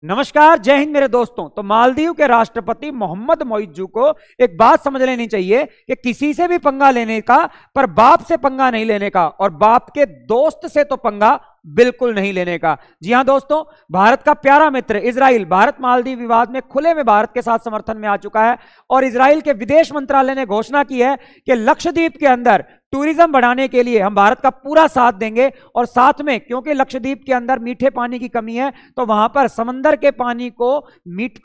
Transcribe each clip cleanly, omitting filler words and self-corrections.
नमस्कार, जय हिंद मेरे दोस्तों। तो मालदीव के राष्ट्रपति मोहम्मद मोइज्जू को एक बात समझ लेनी चाहिए कि किसी से भी पंगा लेने का, पर बाप से पंगा नहीं लेने का, और बाप के दोस्त से तो पंगा बिल्कुल नहीं लेने का। जी हां दोस्तों, भारत का प्यारा मित्र इजराइल भारत मालदीव विवाद में खुले में भारत के साथ समर्थन में आ चुका है और इजराइल के विदेश मंत्रालय ने घोषणा की है कि लक्षद्वीप के अंदर टूरिज्म बढ़ाने के लिए हम भारत का पूरा साथ देंगे। और साथ में क्योंकि लक्षद्वीप के अंदर मीठे पानी की कमी है तो वहां पर समुद्र के पानी को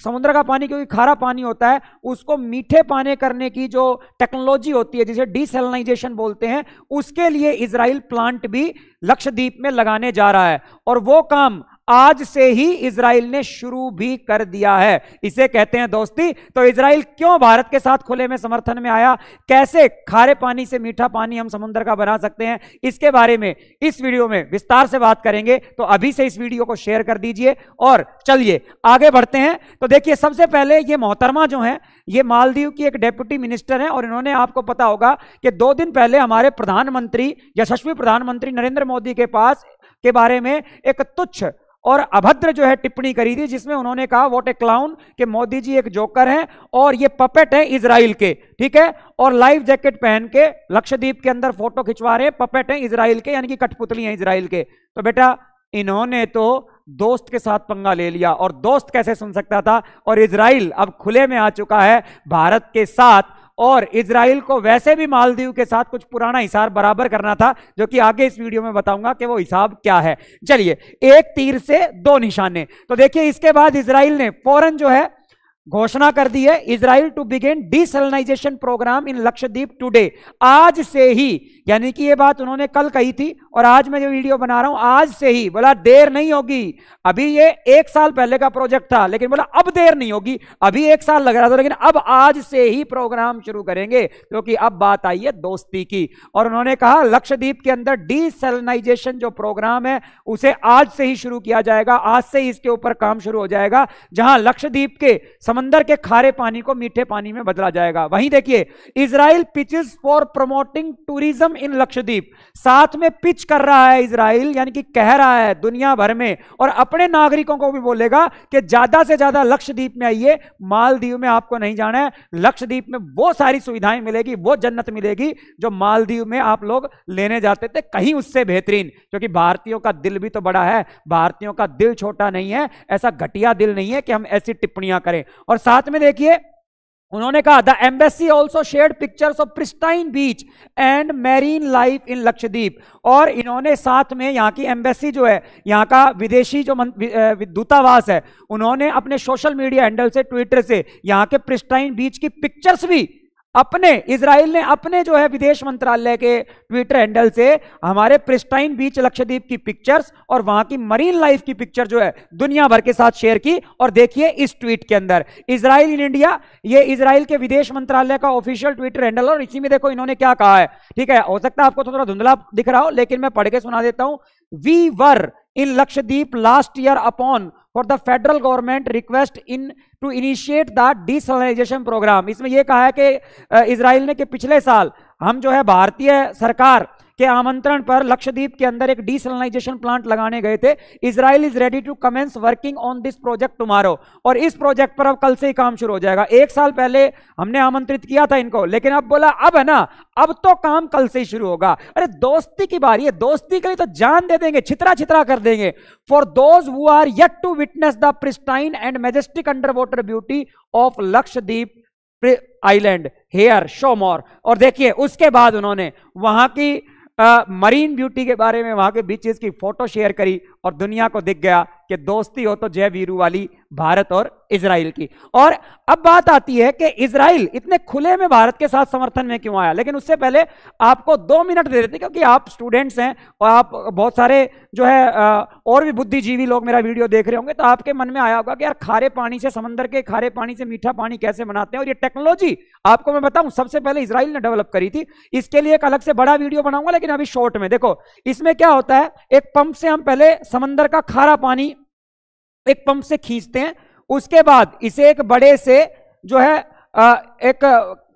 समुद्र का पानी क्योंकि खारा पानी होता है उसको मीठे पानी करने की जो टेक्नोलॉजी होती है जिसे डिसैलिनाइजेशन बोलते हैं, उसके लिए इजराइल प्लांट भी लक्षद्वीप में लगाने जा रहा है। और वो काम आज से ही इजराइल ने शुरू भी कर दिया है। इसे कहते हैं दोस्ती। तो इजराइल क्यों भारत के साथ खुले में समर्थन में आया, कैसे खारे पानी से मीठा पानी हम समुद्र का बना सकते हैं, इसके बारे में इस वीडियो में विस्तार से बात करेंगे। तो अभी से इस वीडियो को शेयर कर दीजिए और चलिए आगे बढ़ते हैं। तो देखिए, सबसे पहले ये मोहतरमा जो है ये मालदीव की एक डेप्यूटी मिनिस्टर है और इन्होंने, आपको पता होगा कि 2 दिन पहले हमारे प्रधानमंत्री यशस्वी प्रधानमंत्री नरेंद्र मोदी के पास के बारे में एक तुच्छ और अभद्र जो है टिप्पणी करी थी, जिसमें उन्होंने कहा व्हाट ए क्लाउन, कि मोदी जी एक जोकर हैं और ये पपेट है इजराइल के। ठीक है, और लाइफ जैकेट पहन के लक्षद्वीप के अंदर फोटो खिंचवा रहे हैं, पपेट हैं इजराइल के, यानी कि कठपुतली हैं इजराइल के। तो बेटा, इन्होंने तो दोस्त के साथ पंगा ले लिया और दोस्त कैसे सुन सकता था। और इजराइल अब खुले में आ चुका है भारत के साथ, और इजराइल को वैसे भी मालदीव के साथ कुछ पुराना हिसाब बराबर करना था, जो कि आगे इस वीडियो में बताऊंगा कि वो हिसाब क्या है। चलिए, एक तीर से 2 निशाने। तो देखिए, इसके बाद इजराइल ने फौरन जो है घोषणा कर दी है, Israel to begin desalinization programme in Lakshadweep today. आज से ही, यानी कि ये बात उन्होंने कल कही थी और आज मैं जो वीडियो बना रहा हूं आज से ही, बोला देर नहीं होगी। अभी ये 1 साल पहले का प्रोजेक्ट था, लेकिन बोला अब देर नहीं होगी। अभी 1 साल लग रहा था, लेकिन अब आज से ही प्रोग्राम शुरू करेंगे, क्योंकि अब बात आई है दोस्ती की। और उन्होंने कहा लक्षद्वीप के अंदर डिसैलिनाइजेशन जो प्रोग्राम है उसे आज से ही शुरू किया जाएगा। आज से ही इसके ऊपर काम शुरू हो जाएगा, जहां लक्षद्वीप के समंदर के खारे पानी को मीठे पानी में बदला जाएगा। वहीं देखिए, Israel pitches for promoting tourism in Lakshadweep, साथ में पिच कर रहा है इजराइल, यानी कि कह रहा है दुनिया भर में और अपने नागरिकों को भी बोलेगा कि ज्यादा से ज्यादा लक्षद्वीप में आइए। मालदीव में आपको नहीं जाना है, लक्षद्वीप में वो सारी सुविधाएं मिलेगी, वो जन्नत मिलेगी जो मालदीव में आप लोग लेने जाते थे, कहीं उससे बेहतरीन। क्योंकि भारतीयों का दिल भी तो बड़ा है, भारतीयों का दिल छोटा नहीं है, ऐसा घटिया दिल नहीं है कि हम ऐसी टिप्पणियां करें। और साथ में देखिए, उन्होंने कहा the embassy also shared pictures of pristine beach and marine life in Lakshadweep. और इन्होंने साथ में यहाँ की एम्बेसी जो है, यहाँ का विदेशी जो दूतावास है, उन्होंने अपने सोशल मीडिया हैंडल से, ट्विटर से यहाँ के प्रिस्टाइन बीच की पिक्चर्स भी अपने, इजराइल ने अपने जो है विदेश मंत्रालय के ट्विटर हैंडल से हमारे प्रिस्टाइन बीच लक्षद्वीप की पिक्चर्स और वहां की मरीन लाइफ की पिक्चर जो है दुनिया भर के साथ शेयर की। और देखिए इस ट्वीट के अंदर, इजराइल इन इंडिया, ये इजराइल के विदेश मंत्रालय का ऑफिशियल ट्विटर हैंडल, और इसी में देखो इन्होंने क्या कहा है। ठीक है, हो सकता है आपको थोड़ा धुंधला दिख रहा हो, लेकिन मैं पढ़ के सुना देता हूं। We were in Lakshadweep last year upon for the federal government request in to initiate the desalinization program। इसमें यह कहा है कि इजराइल ने कि पिछले साल हम जो है भारतीय सरकार के आमंत्रण पर लक्षद्वीप के अंदर एक डिसैलिनाइजेशन प्लांट लगाने गए थे। Israel is ready to commence working on this project tomorrow. और इस प्रोजेक्ट पर अब कल से ही काम शुरू हो जाएगा। 1 साल पहले हमने आमंत्रित किया था इनको, लेकिन अब बोला अब है ना, अब तो काम कल से ही शुरू होगा। अरे दोस्ती की बारी है, दोस्ती के लिए तो जान दे देंगे, छितरा छितरा कर देंगे। For those who are yet to witness the pristine and majestic under water beauty of Lakshadweep island, here show more. और देखिए उसके बाद उन्होंने वहां की मरीन ब्यूटी के बारे में, वहां के बीचेस की फोटो शेयर करी और दुनिया को दिख गया कि दोस्ती हो तो जय वीरू वाली भारत और इजराइल की। और अब बात आती है कि इजराइल इतने खुले में भारत के साथ समर्थन में क्यों आया। लेकिन उससे पहले आपको 2 मिनट दे देते, क्योंकि आप स्टूडेंट्स हैं और आप बहुत सारे जो है और भी बुद्धिजीवी लोग मेरा वीडियो देख रहे होंगे, तो आपके मन में आया होगा कि यार खारे पानी से, समंदर के खारे पानी से मीठा पानी कैसे बनाते हैं। और ये टेक्नोलॉजी आपको मैं बताऊं सबसे पहले इजराइल ने डेवलप करी थी। इसके लिए एक अलग से बड़ा वीडियो बनाऊंगा, लेकिन अभी शॉर्ट में देखो इसमें क्या होता है। एक पंप से हम पहले समंदर का खारा पानी एक पंप से खींचते हैं, उसके बाद इसे एक बड़े से जो है एक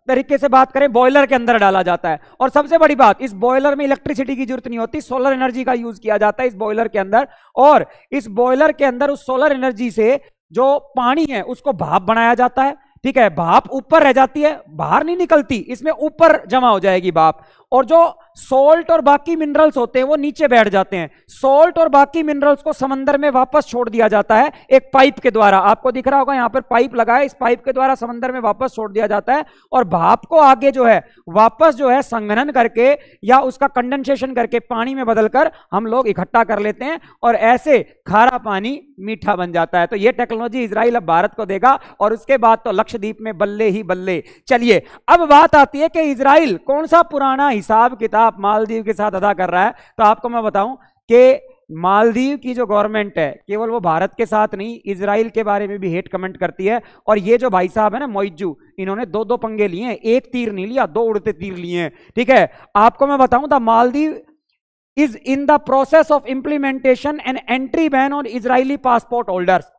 तरीके से बात करें बॉयलर के अंदर डाला जाता है। और सबसे बड़ी बात, इस बॉयलर में इलेक्ट्रिसिटी की जरूरत नहीं होती, सोलर एनर्जी का यूज किया जाता है इस बॉयलर के अंदर। और इस बॉयलर के अंदर उस सोलर एनर्जी से जो पानी है उसको भाप बनाया जाता है, ठीक है, भाप ऊपर रह जाती है, बाहर नहीं निकलती, इसमें ऊपर जमा हो जाएगी भाप, और जो सॉल्ट और बाकी मिनरल्स होते हैं वो नीचे बैठ जाते हैं। सॉल्ट और बाकी मिनरल्स को समंदर में वापस छोड़ दिया जाता है एक पाइप के द्वारा। आपको दिख रहा होगा यहां पर पाइप लगा है, इस पाइप के द्वारा समंदर में वापस छोड़ दिया जाता है, और भाप को आगे जो है वापस जो है संघनन करके या उसका कंडेंसेशन करके पानी में बदलकर हम लोग इकट्ठा कर लेते हैं, और ऐसे खारा पानी मीठा बन जाता है। तो यह टेक्नोलॉजी इजराइल अब भारत को देगा, और उसके बाद तो लक्षद्वीप में बल्ले ही बल्ले। चलिए अब बात आती है कि इजराइल कौन सा पुराना हिसाब किताब मालदीव के साथ अदा कर रहा है। तो आपको मैं बताऊं कि मालदीव की जो गवर्नमेंट है केवल वो भारत के साथ नहीं, इजराइल के बारे में भी हेट कमेंट करती है। और ये जो भाई साहब है ना मोइजू, इन्होंने दो दो पंगे लिए हैं, एक तीर नहीं लिया, दो उड़ते तीर लिए हैं, ठीक है। आपको मैं बताऊं the Maldives is in the process of implementation and entry ban on Israeli passport holders.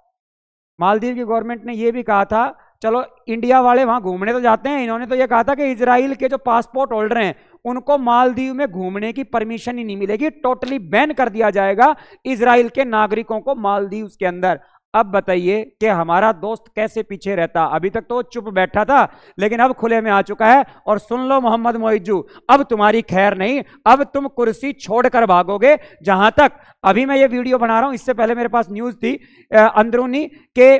Maldives की गवर्नमेंट ने यह भी कहा था, चलो इंडिया वाले वहां घूमने तो जाते हैं, इन्होंने तो यह कहा था कि इजराइल के जो पासपोर्ट होल्डर हैं उनको मालदीव में घूमने की परमिशन ही नहीं मिलेगी, टोटली बैन कर दिया जाएगा इजराइल के नागरिकों को मालदीव के अंदर। अब बताइए कि हमारा दोस्त कैसे पीछे रहता। अभी तक तो वो चुप बैठा था, लेकिन अब खुले में आ चुका है। और सुन लो मोहम्मद मोइजू, अब तुम्हारी खैर नहीं, अब तुम कुर्सी छोड़कर भागोगे। जहां तक अभी मैं ये वीडियो बना रहा हूं, इससे पहले मेरे पास न्यूज थी अंदरूनी के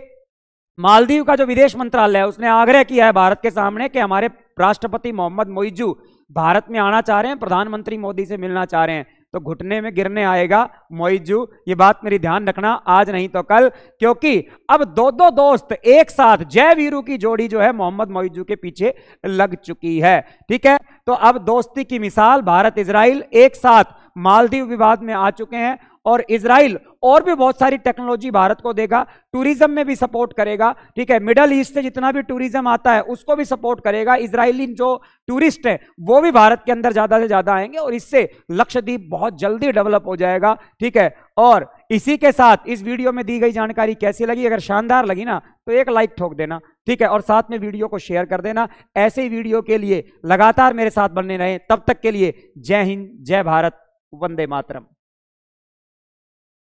मालदीव का जो विदेश मंत्रालय है उसने आग्रह किया है भारत के सामने कि हमारे राष्ट्रपति मोहम्मद मोइजू भारत में आना चाह रहे हैं, प्रधानमंत्री मोदी से मिलना चाह रहे हैं। तो घुटने में गिरने आएगा मोइजू, ये बात मेरी ध्यान रखना, आज नहीं तो कल, क्योंकि अब दो दो दोस्त एक साथ जय वीरू की जोड़ी जो है मोहम्मद मोइजू के पीछे लग चुकी है, ठीक है। तो अब दोस्ती की मिसाल भारत इजराइल एक साथ मालदीव विवाद में आ चुके हैं, और इजराइल और भी बहुत सारी टेक्नोलॉजी भारत को देगा, टूरिज्म में भी सपोर्ट करेगा, ठीक है। मिडल ईस्ट से जितना भी टूरिज्म आता है उसको भी सपोर्ट करेगा। इजरायली जो टूरिस्ट है वो भी भारत के अंदर ज्यादा से ज्यादा आएंगे, और इससे लक्षद्वीप बहुत जल्दी डेवलप हो जाएगा, ठीक है। और इसी के साथ इस वीडियो में दी गई जानकारी कैसी लगी? अगर शानदार लगी ना तो एक लाइक ठोक देना, ठीक है, और साथ में वीडियो को शेयर कर देना। ऐसे ही वीडियो के लिए लगातार मेरे साथ बने रहें, तब तक के लिए जय हिंद, जय भारत, वंदे मातरम।